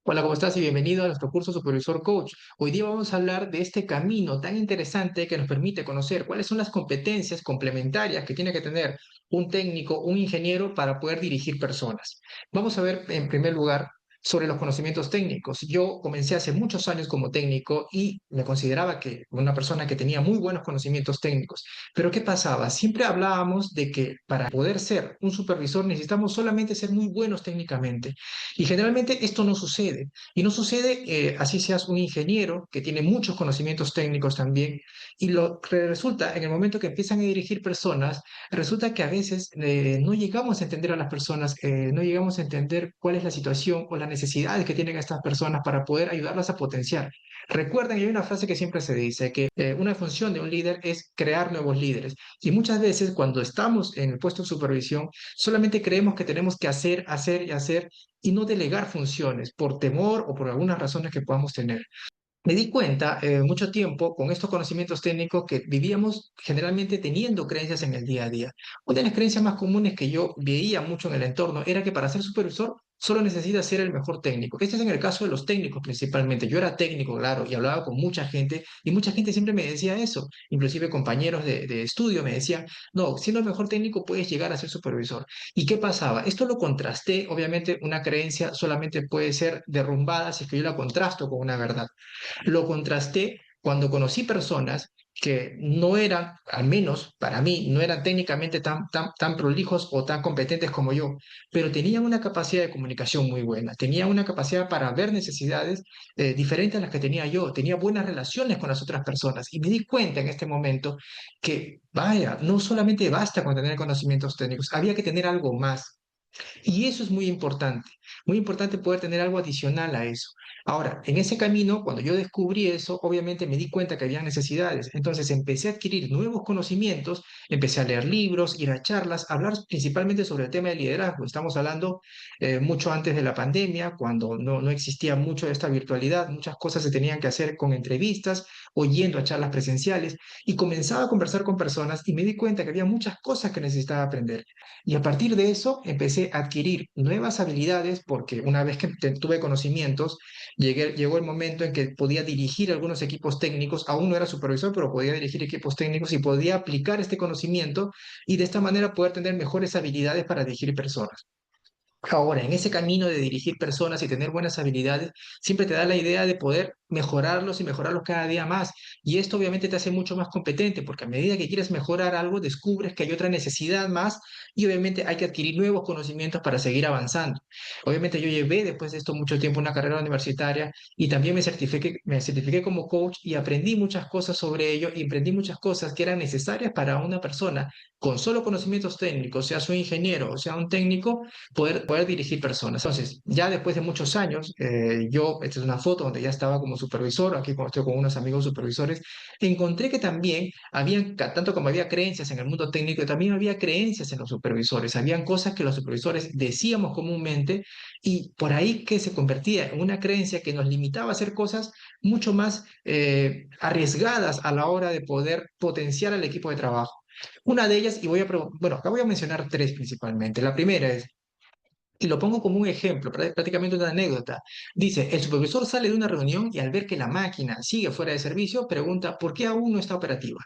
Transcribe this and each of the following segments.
Hola, ¿cómo estás? Y bienvenido a nuestro curso Supervisor Coach. Hoy día vamos a hablar de este camino tan interesante que nos permite conocer cuáles son las competencias complementarias que tiene que tener un técnico, un ingeniero para poder dirigir personas. Vamos a ver en primer lugar sobre los conocimientos técnicos. Yo comencé hace muchos años como técnico y me consideraba que una persona que tenía muy buenos conocimientos técnicos. Pero ¿qué pasaba? Siempre hablábamos de que para poder ser un supervisor necesitamos solamente ser muy buenos técnicamente. Y generalmente esto no sucede. Y no sucede, así seas un ingeniero que tiene muchos conocimientos técnicos también. Y lo que resulta, en el momento que empiezan a dirigir personas, resulta que a veces no llegamos a entender a las personas, no llegamos a entender cuál es la situación o las necesidades que tienen estas personas para poder ayudarlas a potenciar. Recuerden, hay una frase que siempre se dice, que una función de un líder es crear nuevos líderes. Y muchas veces cuando estamos en el puesto de supervisión, solamente creemos que tenemos que hacer, hacer y hacer y no delegar funciones por temor o por algunas razones que podamos tener. Me di cuenta mucho tiempo con estos conocimientos técnicos que vivíamos generalmente teniendo creencias en el día a día. Una de las creencias más comunes que yo veía mucho en el entorno era que para ser supervisor solo necesitas ser el mejor técnico. Este es en el caso de los técnicos principalmente. Yo era técnico, claro, y hablaba con mucha gente y mucha gente siempre me decía eso. Inclusive compañeros de estudio me decían, no, siendo el mejor técnico puedes llegar a ser supervisor. ¿Y qué pasaba? Esto lo contrasté, obviamente una creencia solamente puede ser derrumbada si es que yo la contrasto con una verdad. Lo contrasté cuando conocí personas que no eran, al menos para mí, no eran técnicamente tan prolijos o tan competentes como yo, pero tenían una capacidad de comunicación muy buena, tenían una capacidad para ver necesidades diferentes a las que tenía yo, tenía buenas relaciones con las otras personas y me di cuenta en este momento que, vaya, no solamente basta con tener conocimientos técnicos, había que tener algo más. Y eso es muy importante poder tener algo adicional a eso. Ahora, en ese camino, cuando yo descubrí eso, obviamente me di cuenta que había necesidades. Entonces empecé a adquirir nuevos conocimientos, empecé a leer libros, ir a charlas, hablar principalmente sobre el tema de liderazgo. Estamos hablando mucho antes de la pandemia, cuando no existía mucho de esta virtualidad, muchas cosas se tenían que hacer con entrevistas o yendo a charlas presenciales y comenzaba a conversar con personas y me di cuenta que había muchas cosas que necesitaba aprender. Y a partir de eso empecé a adquirir nuevas habilidades porque una vez que tuve conocimientos, llegó el momento en que podía dirigir algunos equipos técnicos, aún no era supervisor, pero podía dirigir equipos técnicos y podía aplicar este conocimiento y de esta manera poder tener mejores habilidades para dirigir personas. Ahora, en ese camino de dirigir personas y tener buenas habilidades, siempre te da la idea de poder mejorarlos y mejorarlos cada día más. Y esto obviamente te hace mucho más competente, porque a medida que quieres mejorar algo, descubres que hay otra necesidad más y obviamente hay que adquirir nuevos conocimientos para seguir avanzando. Obviamente yo llevé después de esto mucho tiempo una carrera universitaria y también me certifiqué como coach y aprendí muchas cosas sobre ello y aprendí muchas cosas que eran necesarias para una persona con solo conocimientos técnicos, sea su ingeniero o sea un técnico poder dirigir personas. Entonces, ya después de muchos años, esta es una foto donde ya estaba como supervisor, aquí cuando estoy con unos amigos supervisores, encontré que también había, tanto como había creencias en el mundo técnico, también había creencias en los supervisores, habían cosas que los supervisores decíamos comúnmente y por ahí que se convertía en una creencia que nos limitaba a hacer cosas mucho más arriesgadas a la hora de poder potenciar al equipo de trabajo. Una de ellas, bueno, acá voy a mencionar tres principalmente. La primera es, y lo pongo como un ejemplo, prácticamente una anécdota. Dice, el supervisor sale de una reunión y al ver que la máquina sigue fuera de servicio, pregunta, ¿por qué aún no está operativa?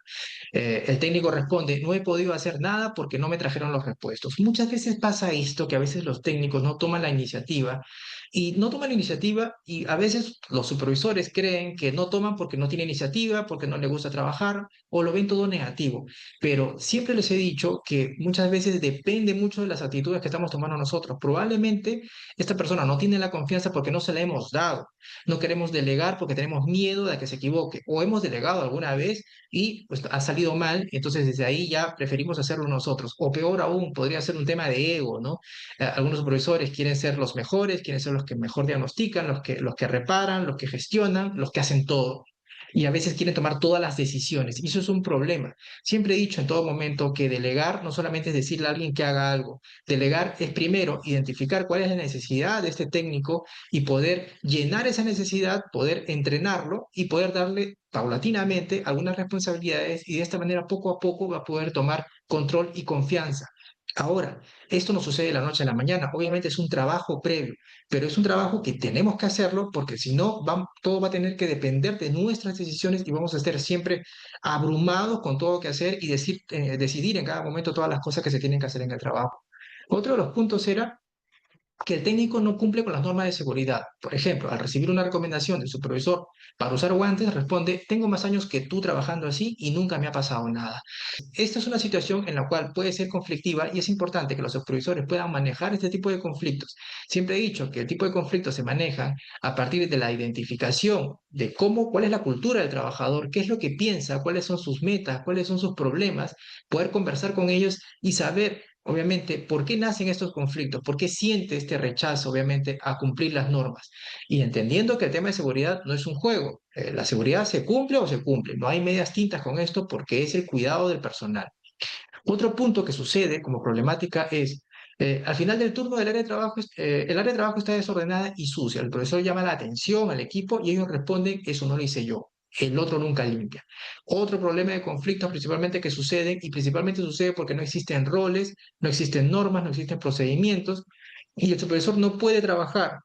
El técnico responde, no he podido hacer nada porque no me trajeron los repuestos. Muchas veces pasa esto, que a veces los técnicos no toman la iniciativa y no toman la iniciativa y a veces los supervisores creen que no toman porque no tienen iniciativa, porque no les gusta trabajar o lo ven todo negativo. Pero siempre les he dicho que muchas veces depende mucho de las actitudes que estamos tomando nosotros. Probablemente esta persona no tiene la confianza porque no se la hemos dado. No queremos delegar porque tenemos miedo de que se equivoque o hemos delegado alguna vez y pues, ha salido mal, entonces desde ahí ya preferimos hacerlo nosotros. O peor aún, podría ser un tema de ego, ¿no? Algunos profesores quieren ser los mejores, quieren ser los que mejor diagnostican, los que reparan, los que gestionan, los que hacen todo. Y a veces quieren tomar todas las decisiones. Y eso es un problema. Siempre he dicho en todo momento que delegar no solamente es decirle a alguien que haga algo. Delegar es primero identificar cuál es la necesidad de este técnico y poder llenar esa necesidad, poder entrenarlo y poder darle paulatinamente algunas responsabilidades y de esta manera poco a poco va a poder tomar control y confianza. Ahora, esto no sucede de la noche a la mañana, obviamente es un trabajo previo, pero es un trabajo que tenemos que hacerlo porque si no, todo va a tener que depender de nuestras decisiones y vamos a estar siempre abrumados con todo lo que hacer y decidir en cada momento todas las cosas que se tienen que hacer en el trabajo. Otro de los puntos era que el técnico no cumple con las normas de seguridad. Por ejemplo, al recibir una recomendación del supervisor para usar guantes, responde, tengo más años que tú trabajando así y nunca me ha pasado nada. Esta es una situación en la cual puede ser conflictiva y es importante que los supervisores puedan manejar este tipo de conflictos. Siempre he dicho que el tipo de conflictos se maneja a partir de la identificación de cuál es la cultura del trabajador, qué es lo que piensa, cuáles son sus metas, cuáles son sus problemas, poder conversar con ellos y saber, obviamente, por qué nacen estos conflictos, por qué siente este rechazo, obviamente, a cumplir las normas. Y entendiendo que el tema de seguridad no es un juego, la seguridad se cumple o se cumple, no hay medias tintas con esto porque es el cuidado del personal. Otro punto que sucede como problemática es, al final del turno del área de trabajo, el área de trabajo está desordenada y sucia. El profesor llama la atención al equipo y ellos responden, eso no lo hice yo. El otro nunca limpia. Otro problema de conflictos principalmente que suceden y principalmente sucede porque no existen roles, no existen normas, no existen procedimientos y el supervisor no puede trabajar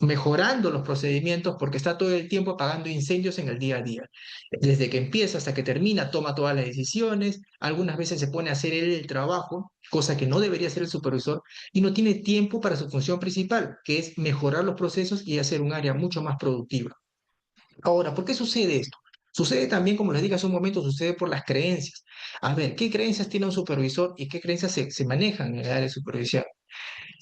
mejorando los procedimientos porque está todo el tiempo apagando incendios en el día a día. Desde que empieza hasta que termina, toma todas las decisiones, algunas veces se pone a hacer él el trabajo, cosa que no debería hacer el supervisor, y no tiene tiempo para su función principal, que es mejorar los procesos y hacer un área mucho más productiva. Ahora, ¿por qué sucede esto? Sucede también, como les dije hace un momento, sucede por las creencias. A ver, ¿qué creencias tiene un supervisor y qué creencias se manejan en el área de supervisión?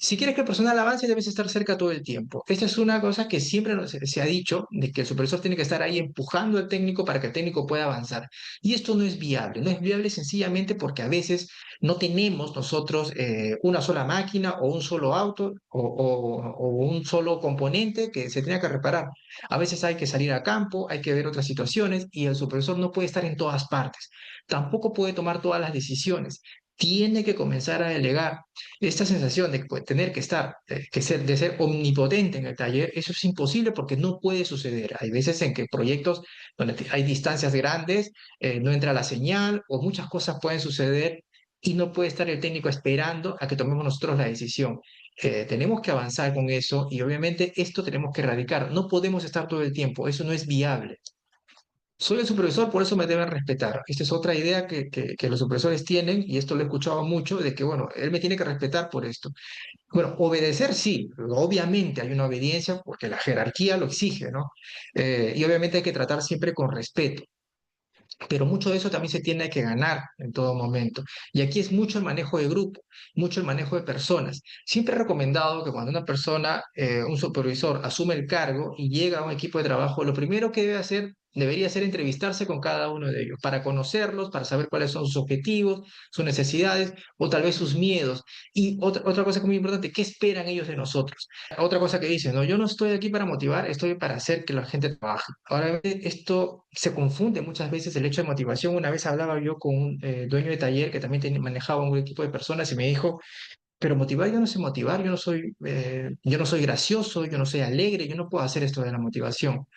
Si quieres que el personal avance, debes estar cerca todo el tiempo. Esta es una cosa que siempre se ha dicho, de que el supervisor tiene que estar ahí empujando al técnico para que el técnico pueda avanzar. Y esto no es viable. No es viable sencillamente porque a veces no tenemos nosotros una sola máquina o un solo auto o un solo componente que se tenga que reparar. A veces hay que salir a campo, hay que ver otras situaciones y el supervisor no puede estar en todas partes. Tampoco puede tomar todas las decisiones. Tiene que comenzar a delegar esta sensación de tener que estar, de ser omnipotente en el taller, eso es imposible porque no puede suceder. Hay veces en que proyectos donde hay distancias grandes, no entra la señal o muchas cosas pueden suceder y no puede estar el técnico esperando a que tomemos nosotros la decisión. Tenemos que avanzar con eso y obviamente esto tenemos que erradicar. No podemos estar todo el tiempo, eso no es viable. Soy el supervisor, por eso me deben respetar. Esta es otra idea que los supervisores tienen, y esto lo he escuchado mucho, de que, bueno, él me tiene que respetar por esto. Bueno, obedecer sí, obviamente hay una obediencia porque la jerarquía lo exige, ¿no? Y obviamente hay que tratar siempre con respeto, pero mucho de eso también se tiene que ganar en todo momento. Y aquí es mucho el manejo de grupo, mucho el manejo de personas. Siempre he recomendado que cuando una persona, un supervisor, asume el cargo y llega a un equipo de trabajo, lo primero que debe hacer debería ser entrevistarse con cada uno de ellos para conocerlos, para saber cuáles son sus objetivos, sus necesidades o tal vez sus miedos. Y otra cosa que es muy importante, ¿qué esperan ellos de nosotros? Otra cosa que dicen, no, yo no estoy aquí para motivar, estoy para hacer que la gente trabaje. Ahora, esto se confunde muchas veces el hecho de motivación. Una vez hablaba yo con un dueño de taller que también manejaba un equipo de personas y me dijo, pero motivar, yo no sé motivar, yo no soy gracioso, yo no soy alegre, yo no puedo hacer esto de la motivación.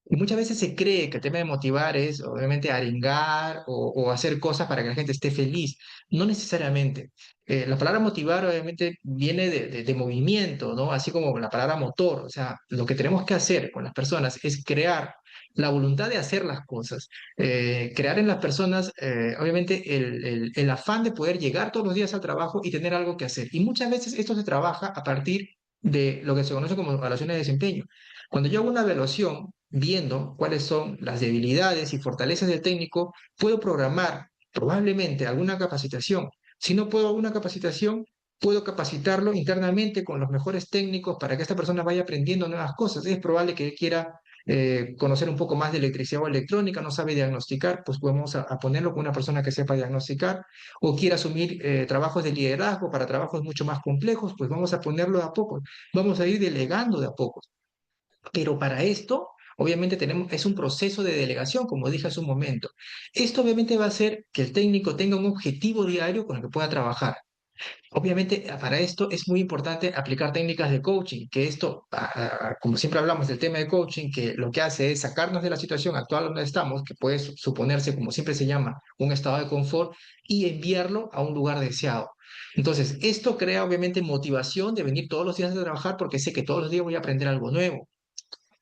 Y muchas veces se cree que el tema de motivar es obviamente arengar o hacer cosas para que la gente esté feliz. No necesariamente. La palabra motivar obviamente viene de movimiento, ¿no? Así como la palabra motor. O sea, lo que tenemos que hacer con las personas es crear la voluntad de hacer las cosas. Crear en las personas, obviamente, el afán de poder llegar todos los días al trabajo y tener algo que hacer. Y muchas veces esto se trabaja a partir de lo que se conoce como evaluaciones de desempeño. Cuando yo hago una evaluación, viendo cuáles son las debilidades y fortalezas del técnico, puedo programar probablemente alguna capacitación. Si no puedo alguna capacitación, puedo capacitarlo internamente con los mejores técnicos para que esta persona vaya aprendiendo nuevas cosas. Es probable que él quiera conocer un poco más de electricidad o electrónica, no sabe diagnosticar, pues podemos a ponerlo con una persona que sepa diagnosticar, o quiere asumir trabajos de liderazgo para trabajos mucho más complejos, pues vamos a ponerlo de a poco, vamos a ir delegando de a poco. Pero para esto, obviamente es un proceso de delegación, como dije hace un momento. Esto obviamente va a hacer que el técnico tenga un objetivo diario con el que pueda trabajar. Obviamente, para esto es muy importante aplicar técnicas de coaching, que esto, como siempre hablamos del tema de coaching, que lo que hace es sacarnos de la situación actual donde estamos, que puede suponerse, como siempre se llama, un estado de confort, y enviarlo a un lugar deseado. Entonces, esto crea obviamente motivación de venir todos los días a trabajar porque sé que todos los días voy a aprender algo nuevo.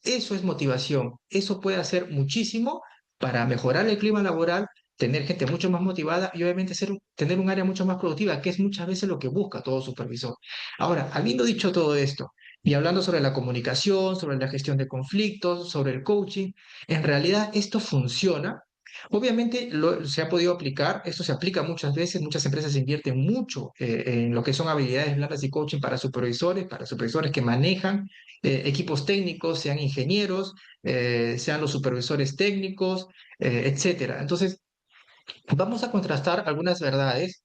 Eso es motivación. Eso puede hacer muchísimo para mejorar el clima laboral, tener gente mucho más motivada y obviamente tener un área mucho más productiva, que es muchas veces lo que busca todo supervisor. Ahora, habiendo dicho todo esto y hablando sobre la comunicación, sobre la gestión de conflictos, sobre el coaching, en realidad esto funciona. Obviamente se ha podido aplicar, esto se aplica muchas veces, muchas empresas invierten mucho en lo que son habilidades blandas y coaching para supervisores que manejan equipos técnicos, sean ingenieros, sean los supervisores técnicos, etcétera. Entonces, vamos a contrastar algunas verdades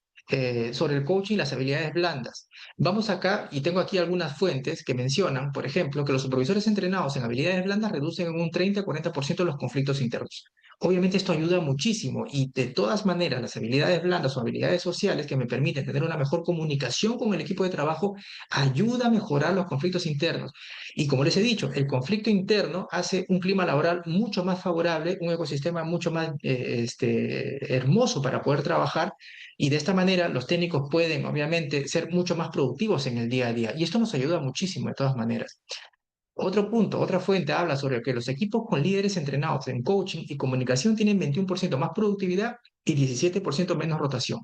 sobre el coaching y las habilidades blandas. Vamos acá, y tengo aquí algunas fuentes que mencionan, por ejemplo, que los supervisores entrenados en habilidades blandas reducen en un 30 a 40% los conflictos internos. Obviamente esto ayuda muchísimo y de todas maneras las habilidades blandas o habilidades sociales que me permiten tener una mejor comunicación con el equipo de trabajo ayuda a mejorar los conflictos internos. Y como les he dicho, el conflicto interno hace un clima laboral mucho más favorable, un ecosistema mucho más hermoso para poder trabajar y de esta manera los técnicos pueden obviamente ser mucho más productivos en el día a día y esto nos ayuda muchísimo de todas maneras. Otro punto, otra fuente habla sobre que los equipos con líderes entrenados en coaching y comunicación tienen 21% más productividad y 17% menos rotación.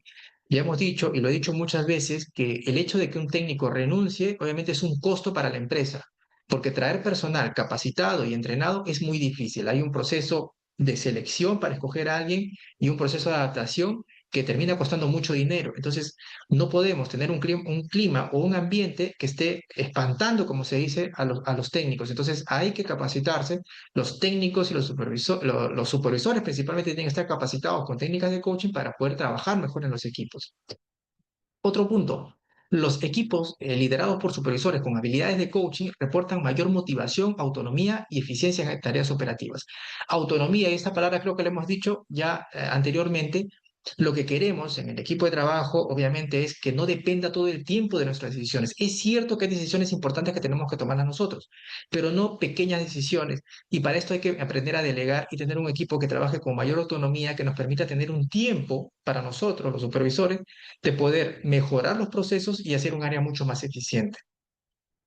Ya hemos dicho, y lo he dicho muchas veces, que el hecho de que un técnico renuncie obviamente es un costo para la empresa, porque traer personal capacitado y entrenado es muy difícil. Hay un proceso de selección para escoger a alguien y un proceso de adaptación que termina costando mucho dinero. Entonces, no podemos tener un clima o un ambiente que esté espantando, como se dice, a los técnicos. Entonces hay que capacitarse. Los técnicos y los supervisores principalmente tienen que estar capacitados con técnicas de coaching para poder trabajar mejor en los equipos. Otro punto. Los equipos liderados por supervisores con habilidades de coaching reportan mayor motivación, autonomía y eficiencia en tareas operativas. Autonomía, y esta palabra creo que la hemos dicho ya anteriormente, lo que queremos en el equipo de trabajo, obviamente, es que no dependa todo el tiempo de nuestras decisiones. Es cierto que hay decisiones importantes que tenemos que tomar nosotros, pero no pequeñas decisiones. Y para esto hay que aprender a delegar y tener un equipo que trabaje con mayor autonomía, que nos permita tener un tiempo para nosotros, los supervisores, de poder mejorar los procesos y hacer un área mucho más eficiente.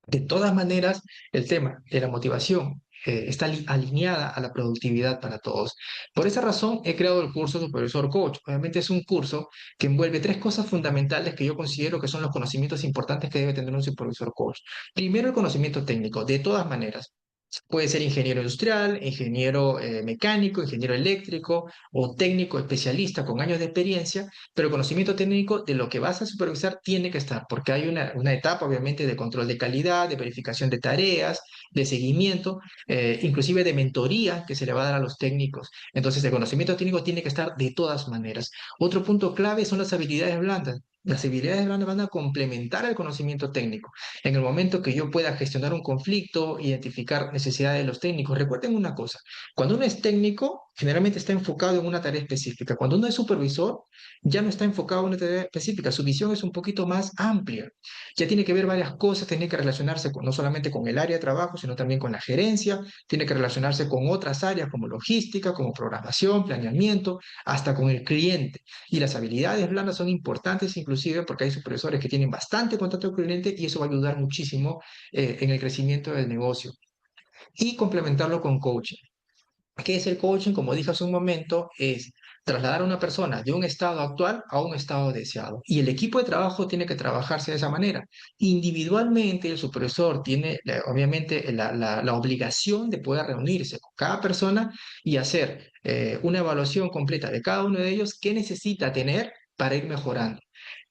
De todas maneras, el tema de la motivación está alineada a la productividad para todos. Por esa razón, he creado el curso Supervisor Coach. Obviamente es un curso que envuelve tres cosas fundamentales que yo considero que son los conocimientos importantes que debe tener un supervisor coach. Primero, el conocimiento técnico, de todas maneras. Puede ser ingeniero industrial, ingeniero mecánico, ingeniero eléctrico o técnico especialista con años de experiencia, pero el conocimiento técnico de lo que vas a supervisar tiene que estar, porque hay una etapa obviamente de control de calidad, de verificación de tareas, de seguimiento, inclusive de mentoría que se le va a dar a los técnicos. Entonces el conocimiento técnico tiene que estar de todas maneras. Otro punto clave son las habilidades blandas. Las habilidades blandas van a complementar el conocimiento técnico. En el momento que yo pueda gestionar un conflicto, identificar necesidades de los técnicos, recuerden una cosa, cuando uno es técnico, generalmente está enfocado en una tarea específica. Cuando uno es supervisor, ya no está enfocado en una tarea específica, su visión es un poquito más amplia. Ya tiene que ver varias cosas, tiene que relacionarse no solamente con el área de trabajo, sino también con la gerencia, tiene que relacionarse con otras áreas como logística, como programación, planeamiento, hasta con el cliente. Y las habilidades blandas son importantes inclusive porque hay supervisores que tienen bastante contacto con el cliente y eso va a ayudar muchísimo en el crecimiento del negocio. Y complementarlo con coaching. ¿Qué es el coaching? Como dije hace un momento, es trasladar a una persona de un estado actual a un estado deseado. Y el equipo de trabajo tiene que trabajarse de esa manera. Individualmente, el supervisor tiene, obviamente, la obligación de poder reunirse con cada persona y hacer una evaluación completa de cada uno de ellos, qué necesita tener para ir mejorando.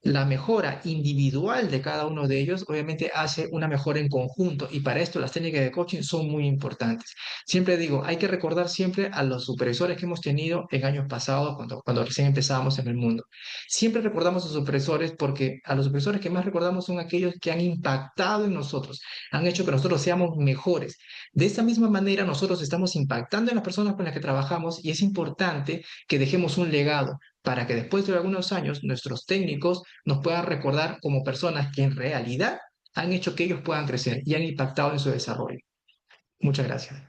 La mejora individual de cada uno de ellos obviamente hace una mejora en conjunto y para esto las técnicas de coaching son muy importantes. Siempre digo, hay que recordar siempre a los supervisores que hemos tenido en años pasados, cuando recién empezábamos en el mundo. Siempre recordamos a los supervisores porque a los supervisores que más recordamos son aquellos que han impactado en nosotros, han hecho que nosotros seamos mejores. De esta misma manera, nosotros estamos impactando en las personas con las que trabajamos y es importante que dejemos un legado para que después de algunos años nuestros técnicos nos puedan recordar como personas que en realidad han hecho que ellos puedan crecer y han impactado en su desarrollo. Muchas gracias.